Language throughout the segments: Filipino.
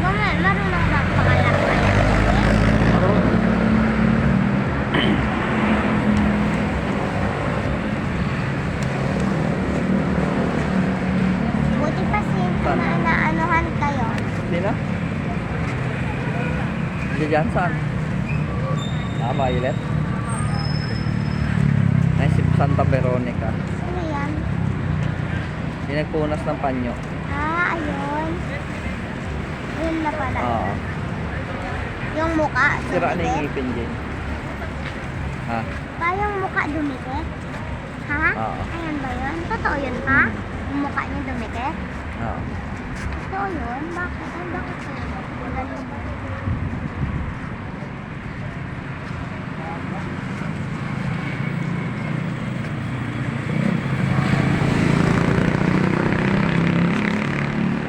Marunong ba pangalak ka yan? Marunong. Buti pa Saan? naanuhan kayo. Hindi na? Hindi dyan, saan? Violet? Ay, si Santa Veronica. Ano yan? Yung nagpunas ng panyo. Ayun. Yun na pala. Oo. Yung muka, Sira na yung dumikit. ngipin dyan. Ha? Pa yung muka dumikit? Ha? Oo. Ayan ba yun? Totoo yun pa? Yung mukha niya dumikit? Oo. Totoo yun? Bakit? Ay, bakit yun? Ganun ba?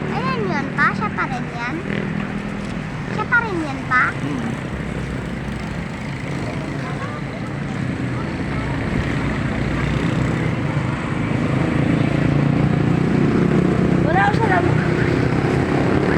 Ayan yun pa? Siya pa rin yan? Siya pa rin yan pa? Hmm.